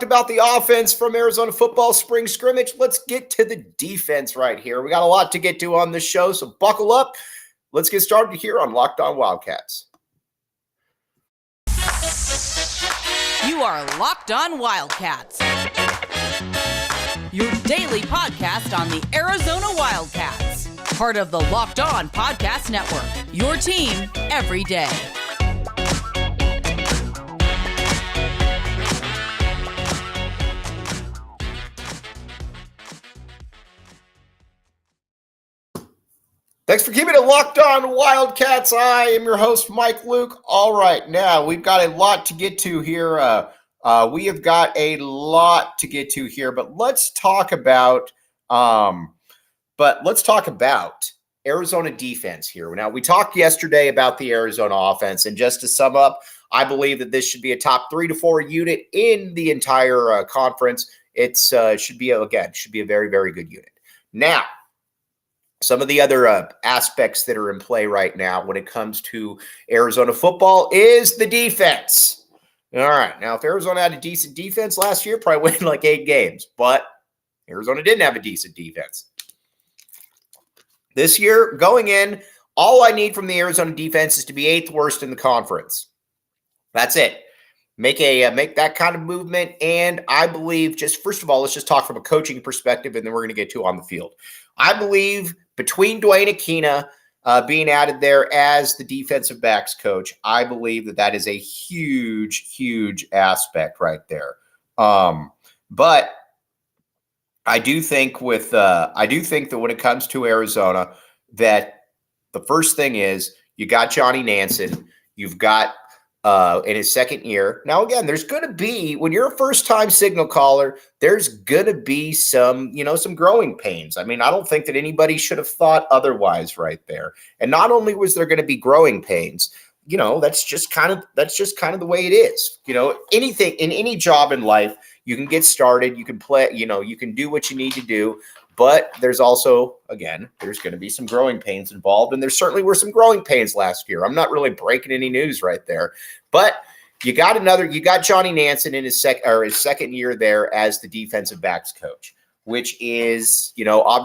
about the offense from Arizona football spring scrimmage. Let's get to the defense right here. We got a lot to get to on this show, so buckle up. Let's get started here on Locked On Wildcats. You are Locked On Wildcats, your daily podcast on the Arizona Wildcats, part of the Locked On Podcast Network, your team every day. Thanks for keeping it locked on, Wildcats. I am your host, Mike Luke. All right, now we've got a lot to get to here. But let's talk about Arizona defense here. Now, we talked yesterday about the Arizona offense, and just to sum up, I believe that this should be a top 3 to 4 unit in the entire conference. It should be a very, very good unit. Now, some of the other aspects that are in play right now when it comes to Arizona football is the defense. All right. Now, if Arizona had a decent defense last year, probably win like 8 games. But Arizona didn't have a decent defense. This year, going in, all I need from the Arizona defense is to be 8th worst in the conference. That's it. Make that kind of movement. And I believe, first of all, let's just talk from a coaching perspective, and then we're going to get to on the field. I believe between Duane Akina being added there as the defensive backs coach, I believe that is a huge, huge aspect right there. But I do think that when it comes to Arizona, that the first thing is you got Johnny Nansen, you've got in his second year. Now, again, there's going to be, when you're a first-time signal caller, there's going to be some growing pains. I mean, I don't think that anybody should have thought otherwise right there. And not only was there going to be growing pains, that's just kind of the way it is. Anything in any job in life, you can get started, you can play, you can do what you need to do. But there's also, again, there's going to be some growing pains involved. And there certainly were some growing pains last year. I'm not really breaking any news right there. But you got Johnny Nansen in his second year there as the defensive backs coach, which is, as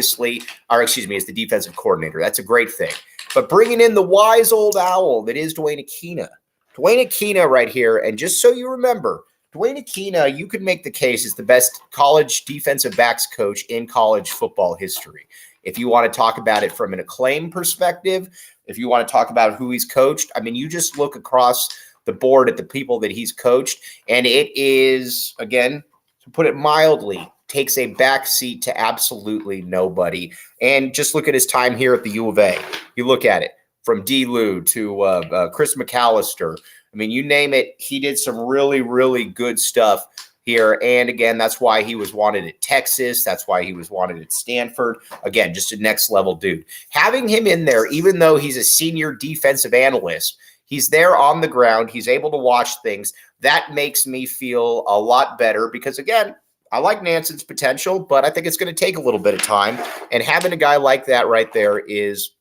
the defensive coordinator. That's a great thing. But bringing in the wise old owl that is Duane Akina. Duane Akina right here. And just so you remember, Duane Akina, you could make the case, is the best college defensive backs coach in college football history. If you want to talk about it from an acclaim perspective, if you want to talk about who he's coached, I mean, you just look across the board at the people that he's coached, and it is, again, to put it mildly, takes a back seat to absolutely nobody. And just look at his time here at the U of A. You look at it from D. Lou to Chris McAllister. I mean, you name it, he did some really, really good stuff here. And again, that's why he was wanted at Texas. That's why he was wanted at Stanford. Again, just a next level dude. Having him in there, even though he's a senior defensive analyst, he's there on the ground. He's able to watch things. That makes me feel a lot better because, again, I like Nansen's potential, but I think it's going to take a little bit of time. And having a guy like that right there is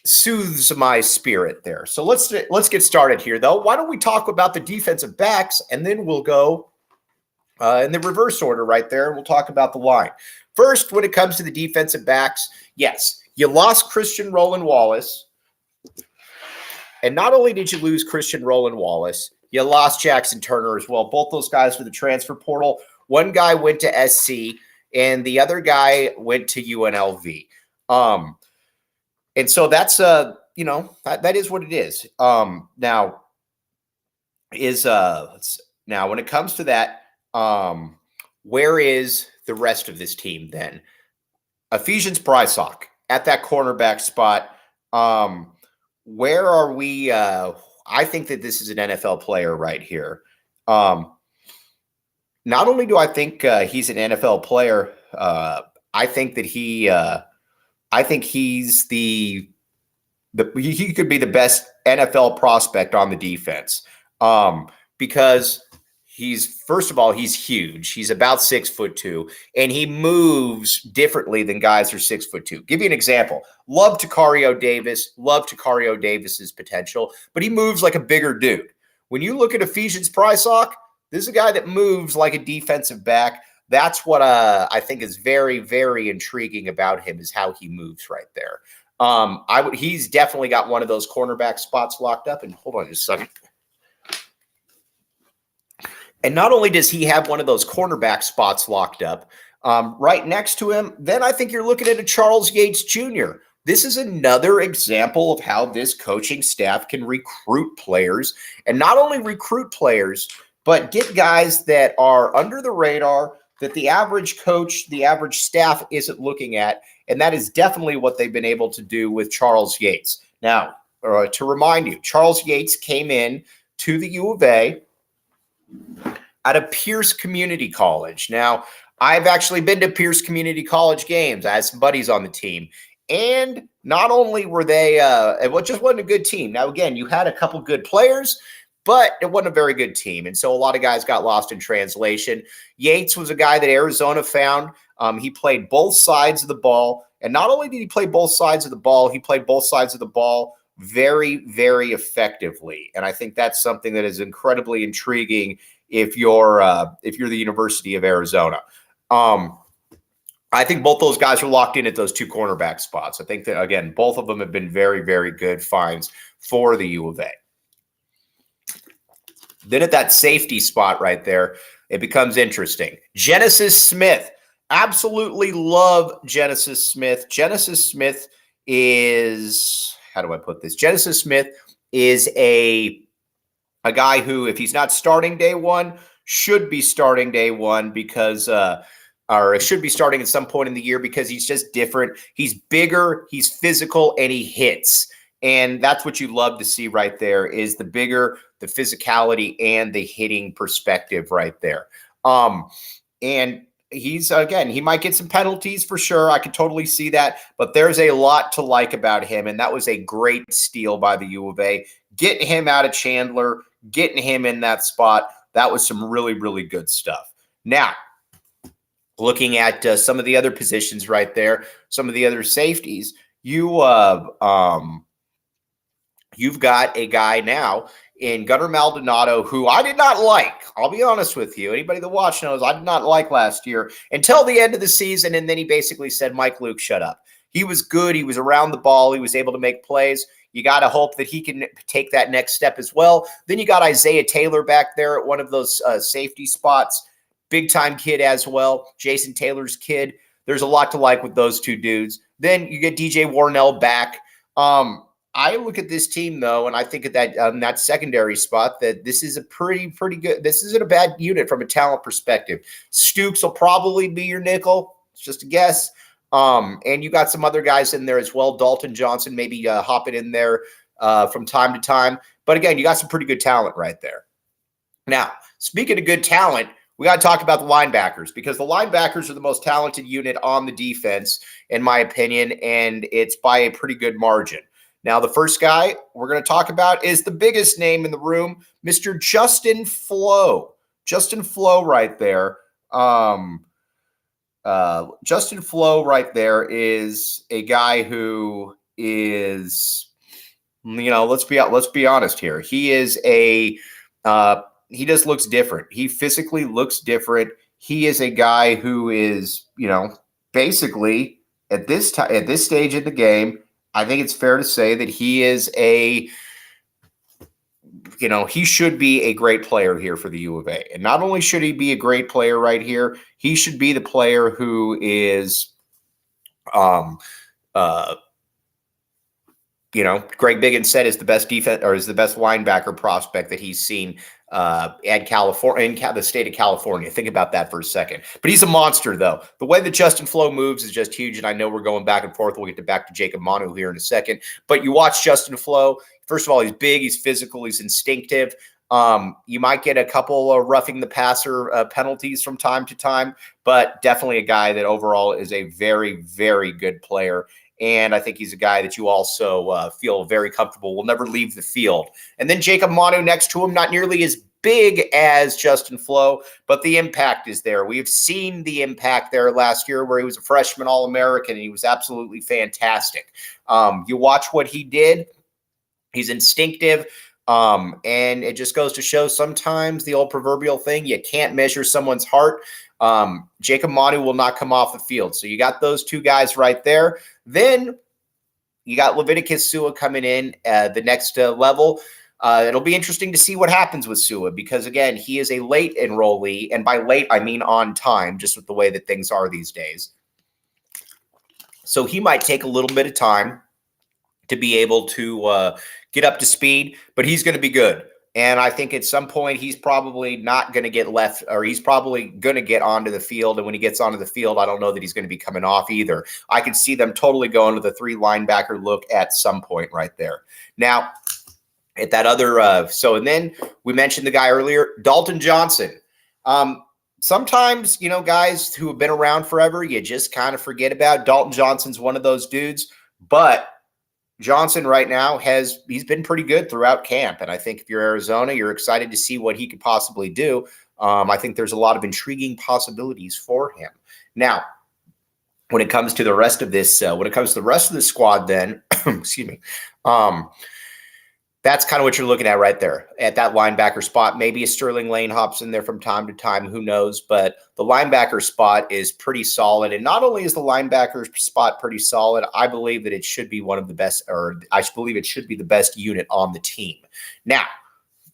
soothes my spirit there. So let's get started here, though. Why don't we talk about the defensive backs, and then we'll go in the reverse order right there, and we'll talk about the line. First, when it comes to the defensive backs, yes, you lost Christian Roland Wallace. And not only did you lose Christian Roland Wallace, you lost Jackson Turner as well. Both those guys for the transfer portal. One guy went to SC, and the other guy went to UNLV. And so that's that is what it is. Now when it comes to that, where is the rest of this team then? Ephesians Brysock at that cornerback spot. Where are we? I think that this is an NFL player right here. Not only do I think he's an NFL player, I think that he's he could be the best NFL prospect on the defense because he's huge. He's about 6'2", and he moves differently than guys who are 6'2". Give you an example. Love Tacario Davis's potential, but he moves like a bigger dude. When you look at Ephesians Brysock, This is a guy that moves like a defensive back. That's what I think is very, very intriguing about him, is how he moves right there. He's definitely got one of those cornerback spots locked up. And hold on just a second. And not only does he have one of those cornerback spots locked up, right next to him, then I think you're looking at a Charles Yates Jr. This is another example of how this coaching staff can recruit players, and not only recruit players, but get guys that are under the radar that the average coach, the average staff isn't looking at. And that is definitely what they've been able to do with Charles Yates. Now, to remind you, Charles Yates came in to the U of A at a Pierce Community College. Now, I've actually been to Pierce Community College games. I had some buddies on the team. And not only were they, it just wasn't a good team. Now, again, you had a couple good players, but it wasn't a very good team. And so a lot of guys got lost in translation. Yates was a guy that Arizona found. He played both sides of the ball. And not only did he play both sides of the ball, he played both sides of the ball very, very effectively. And I think that's something that is incredibly intriguing if you're the University of Arizona. I think both those guys are locked in at those two cornerback spots. I think that, again, both of them have been very, very good finds for the U of A. Then at that safety spot right there, it becomes interesting. Genesis Smith. Absolutely love Genesis Smith. Genesis Smith is, how do I put this? Genesis Smith is a guy who, if he's not starting day one, should be starting day one because or it should be starting at some point in the year because he's just different. He's bigger, he's physical, and he hits. And that's what you love to see right there, is the bigger, the physicality, and the hitting perspective right there. And he's, again, he might get some penalties for sure. I could totally see that. But there's a lot to like about him, and that was a great steal by the U of A. Getting him out of Chandler, getting him in that spot, that was some really, really good stuff. Now, looking at some of the other positions right there, some of the other safeties, you've got a guy now in Gunnar Maldonado who I did not like. I'll be honest with you. Anybody that watched knows I did not like last year until the end of the season, and then he basically said, Mike Luke, shut up. He was good. He was around the ball. He was able to make plays. You got to hope that he can take that next step as well. Then you got Isaiah Taylor back there at one of those safety spots. Big-time kid as well. Jason Taylor's kid. There's a lot to like with those two dudes. Then you get DJ Warnell back. I look at this team, though, and I think at that secondary spot that this is a pretty good. This isn't a bad unit from a talent perspective. Stooks will probably be your nickel. It's just a guess. And you got some other guys in there as well. Dalton Johnson maybe hopping in there from time to time. But again, you got some pretty good talent right there. Now, speaking of good talent, we got to talk about the linebackers, because the linebackers are the most talented unit on the defense, in my opinion, and it's by a pretty good margin. Now, the first guy we're going to talk about is the biggest name in the room, Mr. Justin Flo. Justin Flo right there. Justin Flo right there is a guy who is, let's be honest here. He is he just looks different. He physically looks different. He is a guy who is, basically at this stage in the game, I think it's fair to say that he is he should be a great player here for the U of A. And not only should he be a great player right here, he should be the player who is, Greg Biggins said is the best defense, or is the best linebacker prospect that he's seen at California, in the state of California. Think about that for a second. But he's a monster, though. The way that Justin Flo moves is just huge, and I know we're going back and forth. We'll get back to Jacob Manoa here in a second. But you watch Justin Flo. First of all, he's big, he's physical, he's instinctive. You might get a couple of roughing the passer penalties from time to time, but definitely a guy that overall is a very, very good player. And I think he's a guy that you also feel very comfortable will never leave the field. And then Jacob Manu next to him, not nearly as big as Justin Flo, but the impact is there. We've seen the impact there last year where he was a freshman All-American, and he was absolutely fantastic. You watch what he did. He's instinctive. And it just goes to show sometimes the old proverbial thing, you can't measure someone's heart. Jacob Manu will not come off the field. So you got those two guys right there. Then you got Leviticus Sua coming in the next level. It'll be interesting to see what happens with Sua because, again, he is a late enrollee. And by late, I mean on time, just with the way that things are these days. So he might take a little bit of time to be able to get up to speed, but he's going to be good. And I think at some point he's probably not going to get left, or he's probably going to get onto the field. And when he gets onto the field, I don't know that he's going to be coming off either. I could see them totally going to the 3 linebacker look at some point right there. Now, at that other, and then we mentioned the guy earlier, Dalton Johnson. Sometimes, guys who have been around forever, you just kind of forget about. Dalton Johnson's one of those dudes, but Johnson right now he's been pretty good throughout camp. And I think if you're Arizona, you're excited to see what he could possibly do. I think there's a lot of intriguing possibilities for him. Now, when it comes to the rest of this, squad, then, excuse me, that's kind of what you're looking at right there at that linebacker spot. Maybe a Sterling Lane hops in there from time to time. Who knows? But the linebacker spot is pretty solid. And not only is the linebacker spot pretty solid, I believe that it should be one of the best, or I believe it should be the best unit on the team. Now,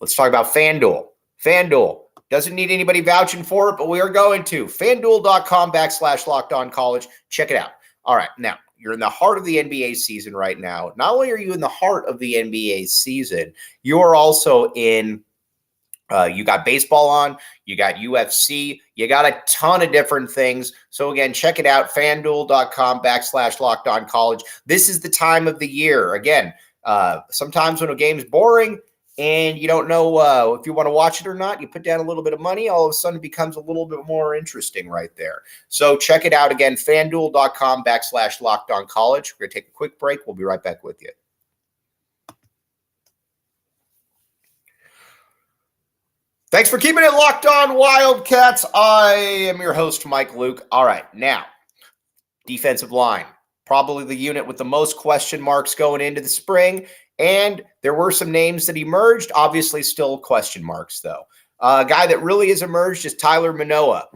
let's talk about FanDuel. FanDuel doesn't need anybody vouching for it, but we are going to. FanDuel.com/LockedOnCollege. Check it out. All right. Now, you're in the heart of the NBA season right now. Not only are you in the heart of the NBA season, you're also in, you got baseball on, you got UFC, you got a ton of different things. So again, check it out, FanDuel.com/LockedOnCollege. This is the time of the year. Again, sometimes when a game's boring and you don't know if you want to watch it or not, you put down a little bit of money, all of a sudden it becomes a little bit more interesting right there. So check it out again, FanDuel.com/LockedOnCollege. We're going to take a quick break. We'll be right back with you. Thanks for keeping it locked on, Wildcats. I am your host, Mike Luke. All right, now, defensive line. Probably the unit with the most question marks going into the spring. And there were some names that emerged, obviously still question marks, though. A guy that really has emerged is Tyler Manoa.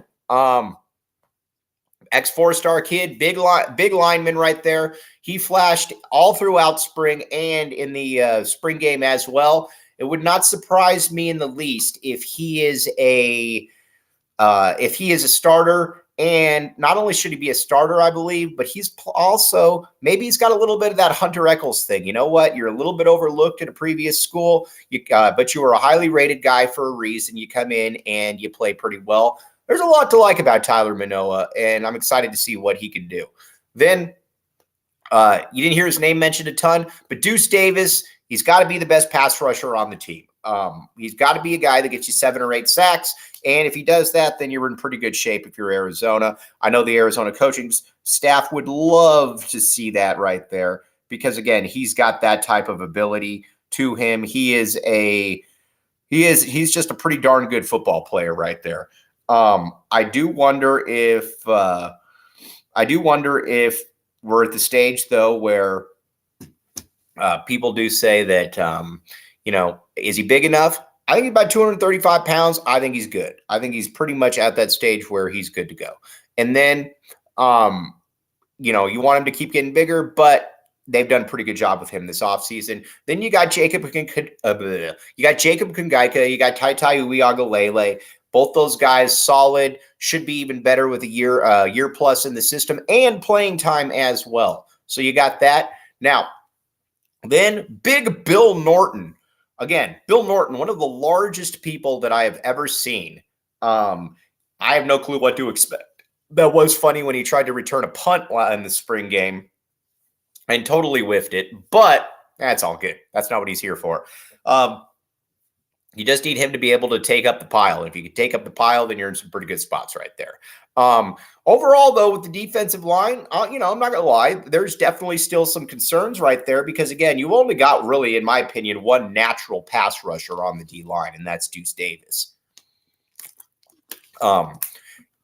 Ex-4-star kid, big lineman right there. He flashed all throughout spring and in the spring game as well. It would not surprise me in the least if he is a starter. And not only should he be a starter, I believe, but he's also, maybe he's got a little bit of that Hunter Echols thing. You know what? You're a little bit overlooked at a previous school, but you were a highly rated guy for a reason. You come in and you play pretty well. There's a lot to like about Tyler Manoa, and I'm excited to see what he can do. Then you didn't hear his name mentioned a ton, but Deuce Davis, he's got to be the best pass rusher on the team. He's got to be a guy that gets you 7 or 8 sacks. And if he does that, then you're in pretty good shape if you're Arizona. I know the Arizona coaching staff would love to see that right there because, again, he's got that type of ability to him. He's just a pretty darn good football player right there. I do wonder if we're at the stage, though, where people do say that, is he big enough? I think he's about 235 pounds. I think he's good. I think he's pretty much at that stage where he's good to go. And then, you want him to keep getting bigger, but they've done a pretty good job with him this offseason. Then you got Jacob Kungaika, you got Taitai Uiagalelei. Both those guys solid, should be even better with a year plus in the system and playing time as well. So you got that. Now, then big Bill Norton. Again, Bill Norton, one of the largest people that I have ever seen. I have no clue what to expect. That was funny when he tried to return a punt in the spring game and totally whiffed it, but that's all good. That's not what he's here for. You just need him to be able to take up the pile. If you can take up the pile, then you're in some pretty good spots right there. Overall, though, with the defensive line, I'm not going to lie, there's definitely still some concerns right there because, again, you've only got really, in my opinion, one natural pass rusher on the D-line, and that's Deuce Davis.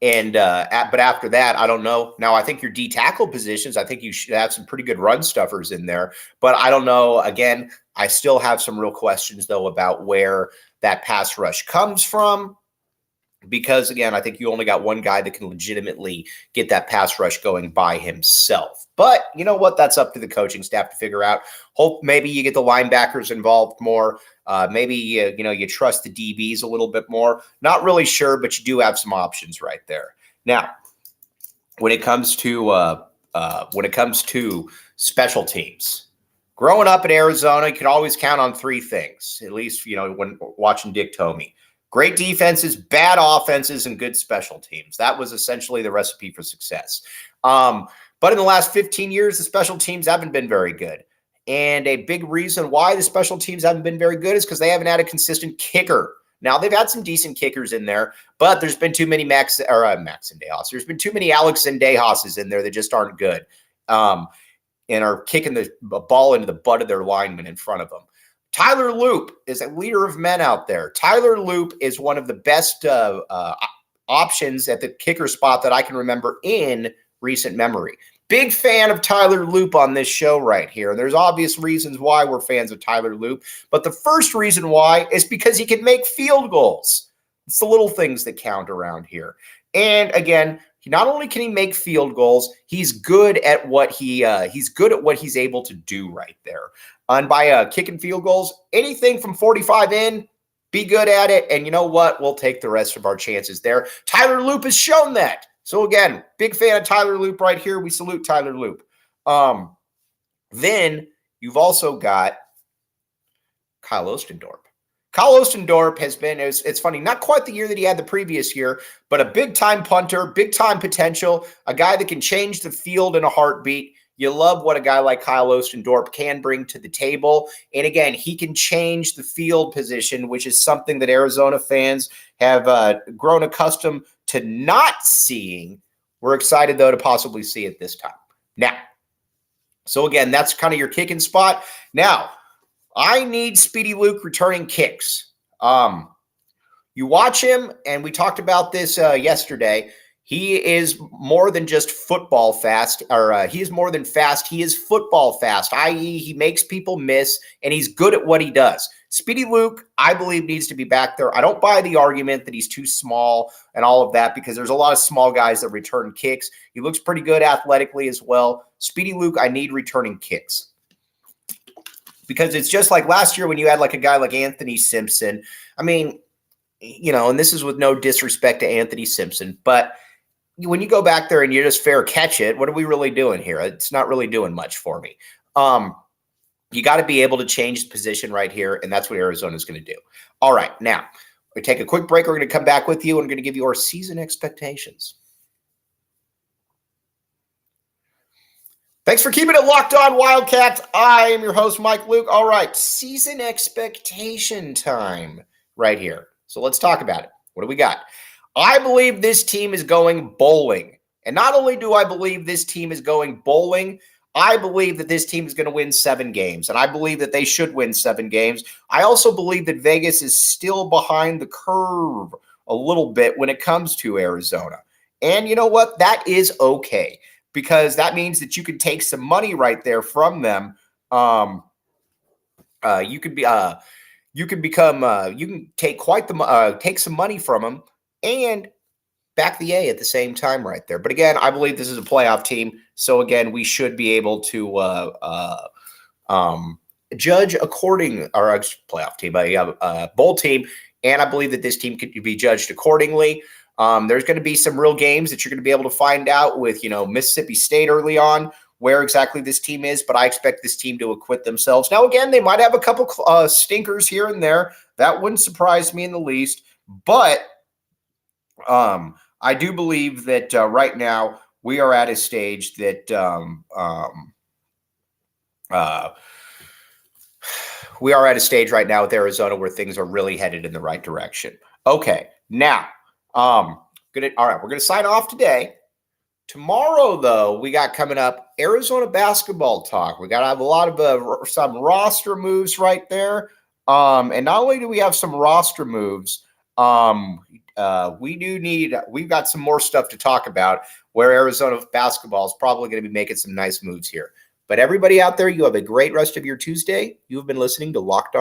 And but after that, I don't know. Now, I think your D tackle positions, I think you should have some pretty good run stuffers in there. But I don't know. Again, I still have some real questions, though, about where that pass rush comes from. Because, again, I think you only got one guy that can legitimately get that pass rush going by himself. But you know what? That's up to the coaching staff to figure out. Hope maybe you get the linebackers involved more. Maybe you trust the DBs a little bit more. Not really sure, but you do have some options right there. Now, when it comes to special teams, growing up in Arizona, you can always count on three things. At least when watching Dick Tomey: great defenses, bad offenses, and good special teams. That was essentially the recipe for success. But in the last 15 years, the special teams haven't been very good. And a big reason why the special teams haven't been very good is because they haven't had a consistent kicker. Now, they've had some decent kickers in there, but there's been too many Max Zendejos. There's been too many Alex Zendejoses in there that just aren't good and are kicking the ball into the butt of their linemen in front of them. Tyler Loop is a leader of men out there. Tyler Loop is one of the best options at the kicker spot that I can remember in recent memory. Big fan of Tyler Loop on this show right here. There's obvious reasons why we're fans of Tyler Loop, but the first reason why is because he can make field goals. It's the little things that count around here. And again, not only can he make field goals, he's good at what he's able to do right there. And by kicking field goals, anything from 45 in, be good at it. And you know what? We'll take the rest of our chances there. Tyler Loop has shown that. So again, big fan of Tyler Loop right here. We salute Tyler Loop. Then you've also got Kyle Ostendorp. Kyle Ostendorp has been, it's funny, not quite the year that he had the previous year, but a big-time punter, big-time potential, a guy that can change the field in a heartbeat. You love what a guy like Kyle Ostendorp can bring to the table. And again, he can change the field position, which is something that Arizona fans have grown accustomed to not seeing. We're excited, though, to possibly see it this time. Now, so again, that's kind of your kicking spot. Now, I need Speedy Luke returning kicks. You watch him, and we talked about this yesterday. He is more than just football fast, or he is more than fast. He is football fast, i.e. he makes people miss, and he's good at what he does. Speedy Luke, I believe, needs to be back there. I don't buy the argument that he's too small and all of that, because there's a lot of small guys that return kicks. He looks pretty good athletically as well. Speedy Luke, I need returning kicks. Because it's just like last year when you had like a guy like Anthony Simpson. I mean, and this is with no disrespect to Anthony Simpson, but when you go back there and you just fair catch it, what are we really doing here? It's not really doing much for me. You got to be able to change the position right here, and that's what Arizona is going to do. All right, now we take a quick break. We're going to come back with you and we're going to give you our season expectations. Thanks for keeping it locked on, Wildcats. I am your host, Mike Luke. All right, season expectation time right here. So let's talk about it. What do we got? I believe this team is going bowling. And not only do I believe this team is going bowling, I believe that this team is going to win 7 games. And I believe that they should win 7 games. I also believe that Vegas is still behind the curve a little bit when it comes to Arizona. And you know what? That is okay, because that means that you can take some money right there from them. You can take some money from them and back the A at the same time right there. But again, I believe this is a playoff team. So again, we should be able to judge according, or a playoff team, a bowl team. And I believe that this team could be judged accordingly. There's going to be some real games that you're going to be able to find out with, Mississippi State early on, where exactly this team is, but I expect this team to acquit themselves. Now, again, they might have a couple stinkers here and there. That wouldn't surprise me in the least. But I do believe that right now we are at a stage that we are at a stage right now with Arizona where things are really headed in the right direction. Okay, now all right, we're gonna sign off today. Tomorrow, though, we got coming up Arizona basketball talk. We got to have a lot of some roster moves right there. And not only do we have some roster moves, we've got some more stuff to talk about where Arizona basketball is probably going to be making some nice moves here. But everybody out there, you have a great rest of your Tuesday. You have been listening to Locked On